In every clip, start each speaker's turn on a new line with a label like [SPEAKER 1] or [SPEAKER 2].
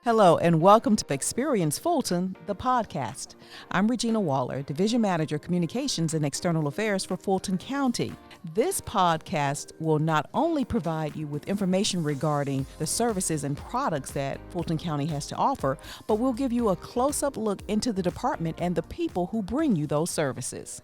[SPEAKER 1] Hello and welcome to Experience Fulton, the podcast. I'm Regina Waller, Division Manager, Communications and External Affairs for Fulton County. This podcast will not only provide you with information regarding the services and products that Fulton County has to offer, but we'll give you a close-up look into the department and the people who bring you those services.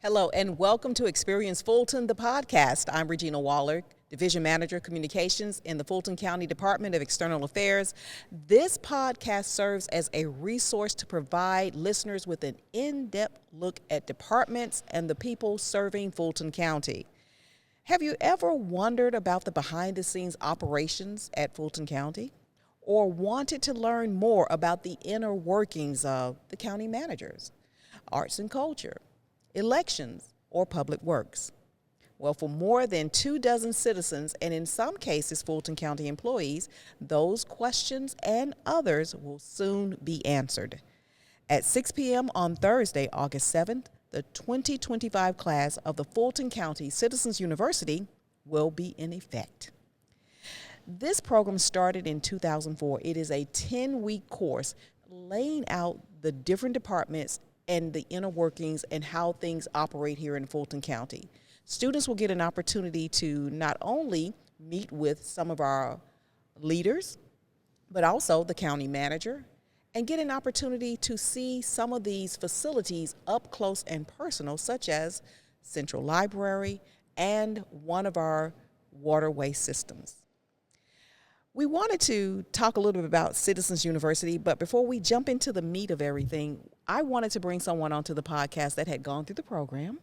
[SPEAKER 1] Hello and welcome to Experience Fulton, the podcast. I'm Regina Waller, Division Manager, Communications in the Fulton County Department of External Affairs. This podcast serves as a resource to provide listeners with an in-depth look at departments and the people serving Fulton County. Have you ever wondered about the behind-the-scenes operations at Fulton County? Or wanted to learn more about the inner workings of the county managers, arts and culture, elections, or public works? Well, for more than 24 citizens, and in some cases Fulton County employees, those questions and others will soon be answered. At 6 p.m. on Thursday, August 7th, the 2025 class of the Fulton County Citizens University will be in effect. This program started in 2004. It is a 10-week course laying out the different departments and the inner workings and how things operate here in Fulton County. Students will get an opportunity to not only meet with some of our leaders, but also the county manager, and get an opportunity to see some of these facilities up close and personal, such as Central Library and one of our waterway systems. We wanted to talk a little bit about Citizens University, but before we jump into the meat of everything, I wanted to bring someone onto the podcast that had gone through the program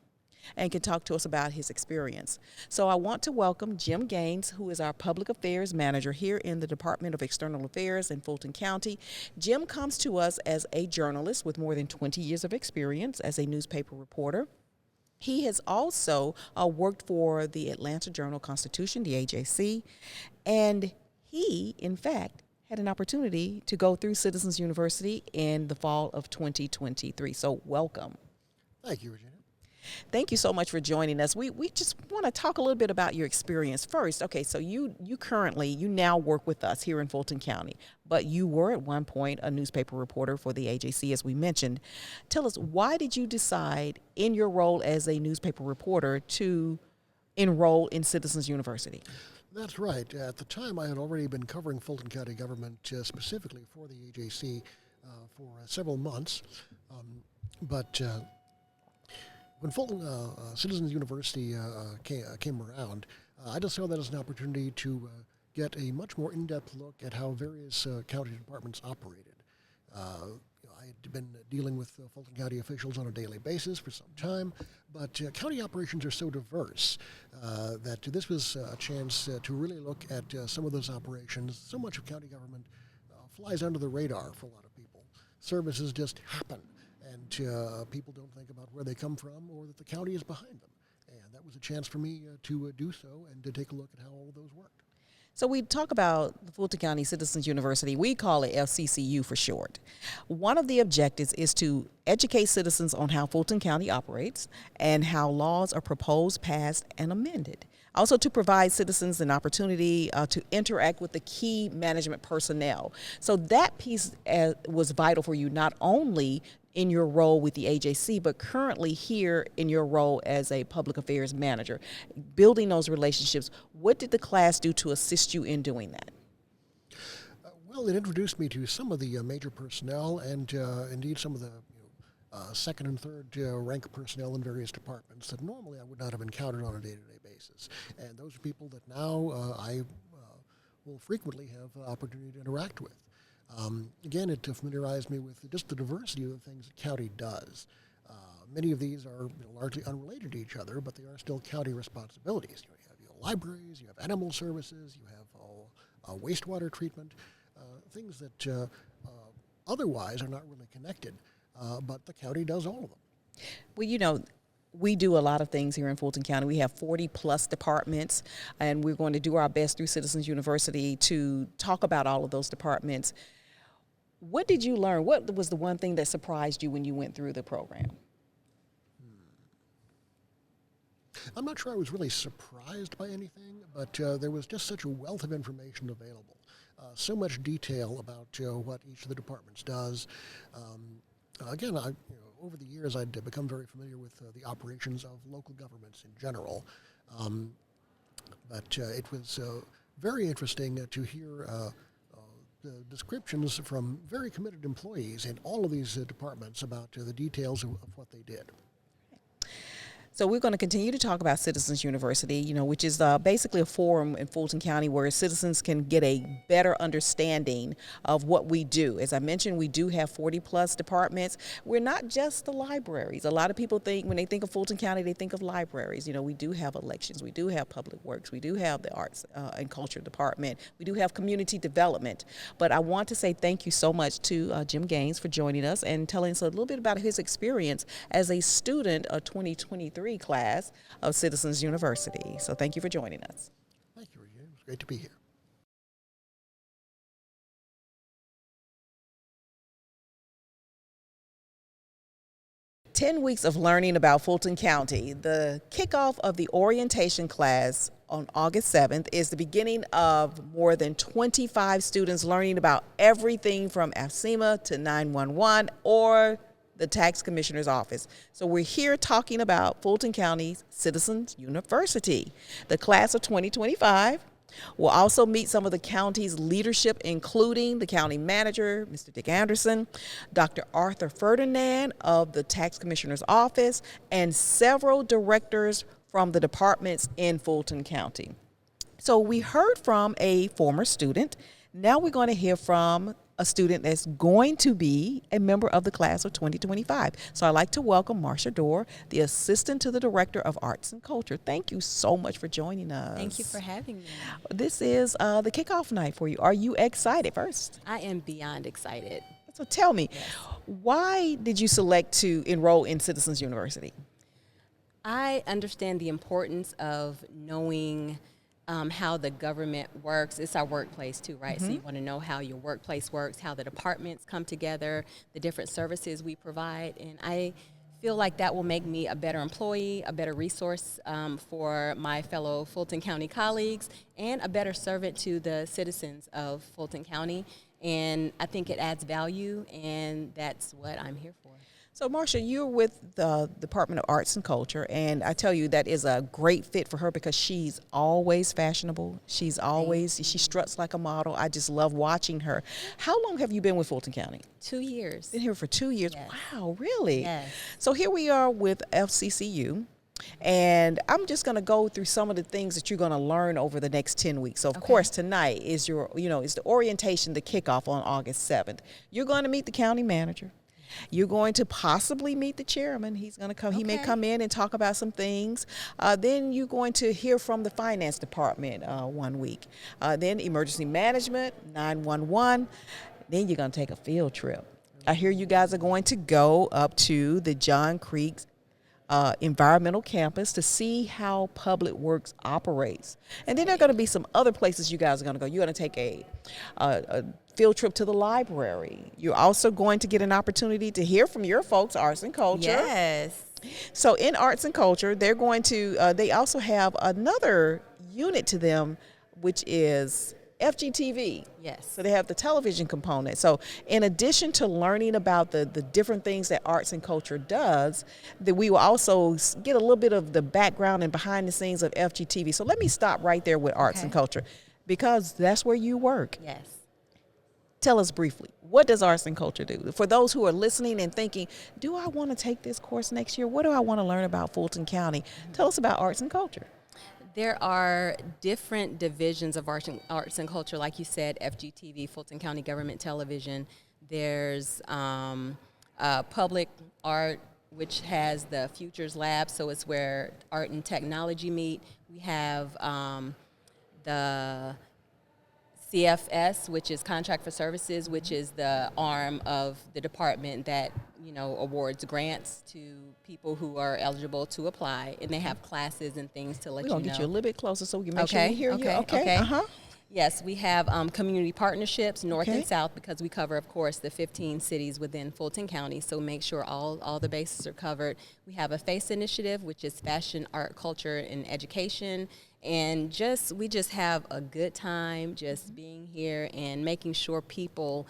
[SPEAKER 1] and can talk to us about his experience. So I want to welcome Jim Gaines, who is our Public Affairs Manager here in the Department of External Affairs in Fulton County. Jim comes to us as a journalist with more than 20 years of experience as a newspaper reporter. He has also worked for the Atlanta Journal-Constitution, the AJC, and he, in fact, had an opportunity to go through Citizens University in the fall of 2023. So welcome.
[SPEAKER 2] Thank you, Regina.
[SPEAKER 1] Thank you so much for joining us. We just want to talk a little bit about your experience first. Okay, so you now work with us here in Fulton County, but you were at one point a newspaper reporter for the AJC, as we mentioned. Tell us, why did you decide in your role as a newspaper reporter to enroll in Citizens University?
[SPEAKER 2] That's right. At the time, I had already been covering Fulton County government specifically for the AJC for several months, but when Fulton Citizens University came around, I just saw that as an opportunity to get a much more in-depth look at how various county departments operated. I had been dealing with Fulton County officials on a daily basis for some time, but county operations are so diverse that this was a chance to really look at some of those operations. So much of county government flies under the radar for a lot of people. Services just happen, and people don't think about where they come from or that the county is behind them. And that was a chance for me to do so and to take a look at how all of those worked.
[SPEAKER 1] So we talk about the Fulton County Citizens University. We call it FCCU for short. One of the objectives is to educate citizens on how Fulton County operates and how laws are proposed, passed, and amended. Also to provide citizens an opportunity to interact with the key management personnel. So that piece was vital for you, not only in your role with the AJC, but currently here in your role as a public affairs manager, building those relationships. What did the class do to assist you in doing that?
[SPEAKER 2] Well, it introduced me to some of the major personnel and indeed some of the second and third rank personnel in various departments that normally I would not have encountered on a day-to-day basis. And those are people that now I will frequently have opportunity to interact with. Again, it familiarized me with just the diversity of the things the county does. Many of these are largely unrelated to each other, but they are still county responsibilities. You have your libraries, you have animal services, you have wastewater treatment, things that otherwise are not really connected, but the county does all of them.
[SPEAKER 1] Well, we do a lot of things here in Fulton County. We have 40 plus departments, and we're going to do our best through Citizens University to talk about all of those departments. What did you learn? What was the one thing that surprised you when you went through the program?
[SPEAKER 2] I'm not sure I was really surprised by anything, but there was just such a wealth of information available. so much detail about what each of the departments does. Again, over the years, I'd become very familiar with the operations of local governments in general. But it was very interesting to hear the descriptions from very committed employees in all of these departments about the details of what they did.
[SPEAKER 1] So we're going to continue to talk about Citizens University, which is basically a forum in Fulton County where citizens can get a better understanding of what we do. As I mentioned, we do have 40-plus departments. We're not just the libraries. A lot of people think when they think of Fulton County, they think of libraries. We do have elections. We do have public works. We do have the arts and culture department. We do have community development. But I want to say thank you so much to Jim Gaines for joining us and telling us a little bit about his experience as a student of 2023 class of Citizens University. So thank you for joining us.
[SPEAKER 2] Thank you, Regina. It was great to be here.
[SPEAKER 1] "10 weeks of learning about Fulton County." The kickoff of the orientation class on August 7th is the beginning of more than 25 students learning about everything from AFSEMA to 911 or the tax commissioner's office. So we're here talking about Fulton County's Citizens University. The class of 2025 will also meet some of the county's leadership, including the county manager, Mr. Dick Anderson, Dr. Arthur Ferdinand of the tax commissioner's office, and several directors from the departments in Fulton County. So we heard from a former student. Now we're going to hear from a student that's going to be a member of the class of 2025. So I'd like to welcome Marcia Dore, the assistant to the director of arts and culture. Thank you so much for joining us.
[SPEAKER 3] Thank you for having me.
[SPEAKER 1] This is the kickoff night for you. Are you excited first?
[SPEAKER 3] I am beyond excited.
[SPEAKER 1] So tell me,
[SPEAKER 3] Yes.
[SPEAKER 1] Why did you select to enroll in Citizens University?
[SPEAKER 3] I understand the importance of knowing how the government works. It's our workplace too, right? So you want to know how your workplace works, how the departments come together, the different services we provide. And I feel like that will make me a better employee, a better resource for my fellow Fulton County colleagues, and a better servant to the citizens of Fulton County. And I think it adds value, and that's what I'm here for.
[SPEAKER 1] So, Marcia, you're with the Department of Arts and Culture, and I tell you that is a great fit for her because she's always fashionable. She struts like a model. I just love watching her. How long have you been with Fulton County?
[SPEAKER 3] 2 years.
[SPEAKER 1] Been here for 2 years.
[SPEAKER 3] Yes.
[SPEAKER 1] Wow, really?
[SPEAKER 3] Yes.
[SPEAKER 1] So here we are with FCCU. And I'm just going to go through some of the things that you're going to learn over the next 10 weeks. So, of course, tonight is is the orientation, the kickoff on August 7th. You're going to meet the county manager. You're going to possibly meet the chairman. He's going to come. He may come in and talk about some things. Then you're going to hear from the finance department 1 week. Then emergency management, 911. Then you're going to take a field trip. I hear you guys are going to go up to the John Creek environmental campus to see how Public Works operates. And then there are going to be some other places you guys are going to go. You're going to take a field trip to the library. You're also going to get an opportunity to hear from your folks, arts and culture.
[SPEAKER 3] Yes.
[SPEAKER 1] So in arts and culture, they're going to, they also have another unit to them, which is FGTV.
[SPEAKER 3] Yes.
[SPEAKER 1] So they have the television component. So in addition to learning about the different things that arts and culture does, that we will also get a little bit of the background and behind the scenes of FGTV. So let me stop right there with arts and culture because that's where you work.
[SPEAKER 3] Yes.
[SPEAKER 1] Tell us briefly, what does arts and culture do? For those who are listening and thinking, do I want to take this course next year? What do I want to learn about Fulton County? Tell us about arts and culture.
[SPEAKER 3] There are different divisions of arts and culture, like you said, FGTV, Fulton County Government Television. There's public art, which has the Futures Lab, so it's where art and technology meet. We have the CFS, which is Contract for Services, which is the arm of the department that, awards grants to people who are eligible to apply, and they have classes and things to let you know.
[SPEAKER 1] We're going to get you a little bit closer so we can make sure we hear you.
[SPEAKER 3] Okay.
[SPEAKER 1] Uh-huh.
[SPEAKER 3] Yes, we have community partnerships, north and south, because we cover, of course, the 15 cities within Fulton County, so make sure all the bases are covered. We have a FACE initiative, which is fashion, art, culture, and education, And we just have a good time just being here and making sure people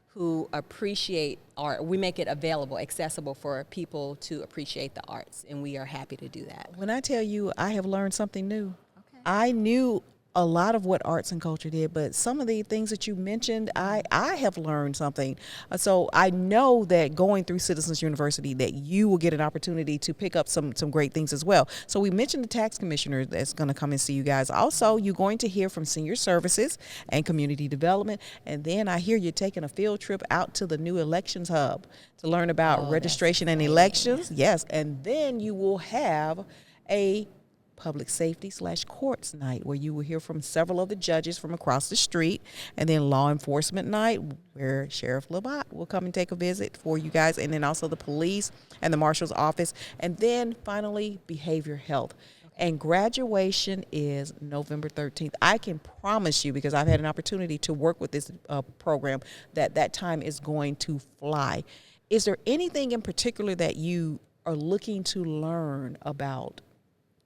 [SPEAKER 3] who appreciate art, we make it available, accessible for people to appreciate the arts, and we are happy to do that.
[SPEAKER 1] When I tell you I have learned something new,
[SPEAKER 3] Okay.
[SPEAKER 1] I knew a lot of what arts and culture did, but some of the things that you mentioned, I have learned something. So I know that going through Citizens University that you will get an opportunity to pick up some great things as well. So we mentioned the tax commissioner that's going to come and see you guys. Also, you're going to hear from senior services and community development. And then I hear you're taking a field trip out to the new elections hub to learn about registration and elections. Yes. And then you will have a public safety / courts night where you will hear from several of the judges from across the street, and then law enforcement night where Sheriff Labatt will come and take a visit for you guys, and then also the police and the marshal's office, and then finally behavior health. And graduation is November 13th. I can promise you, because I've had an opportunity to work with this program, that time is going to fly. Is there anything in particular that you are looking to learn about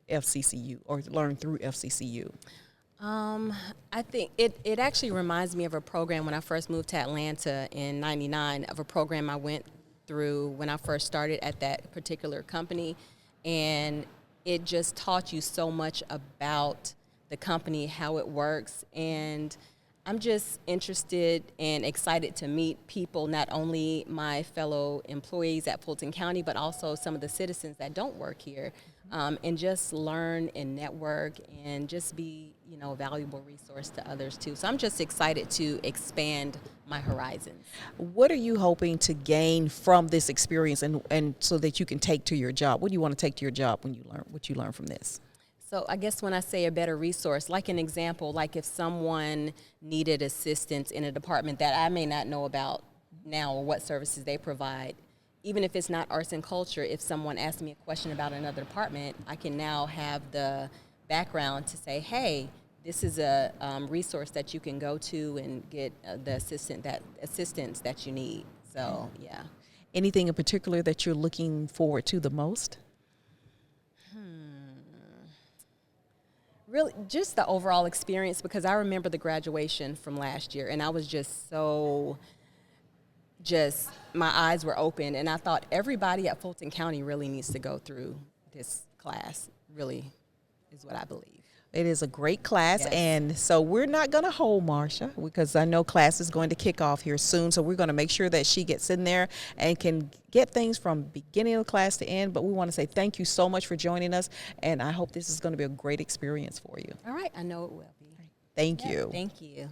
[SPEAKER 1] FCCU or learn through FCCU?
[SPEAKER 3] I think it actually reminds me of a program when I first moved to Atlanta in '99, of a program I went through when I first started at that particular company, and it just taught you so much about the company, how it works, and I'm just interested and excited to meet people, not only my fellow employees at Fulton County, but also some of the citizens that don't work here, and just learn and network and just be, a valuable resource to others too. So I'm just excited to expand my horizons.
[SPEAKER 1] What are you hoping to gain from this experience and so that you can take to your job? What do you want to take to your job when you learn what you learn from this?
[SPEAKER 3] So I guess when I say a better resource, like an example, like if someone needed assistance in a department that I may not know about now or what services they provide, even if it's not arts and culture, if someone asks me a question about another department, I can now have the background to say, hey, this is a resource that you can go to and get the assistance that you need. So, yeah.
[SPEAKER 1] Anything in particular that you're looking forward to the most?
[SPEAKER 3] Really, just the overall experience, because I remember the graduation from last year, and I was my eyes were open, and I thought everybody at Fulton County really needs to go through this class, really, is what I believe.
[SPEAKER 1] It is a great class,
[SPEAKER 3] Yes.
[SPEAKER 1] and so we're not going to hold Marcia because I know class is going to kick off here soon, so we're going to make sure that she gets in there and can get things from beginning of class to end, but we want to say thank you so much for joining us, and I hope this is going to be a great experience for you.
[SPEAKER 3] All right, I know it will be.
[SPEAKER 1] Thank you.
[SPEAKER 3] Thank you.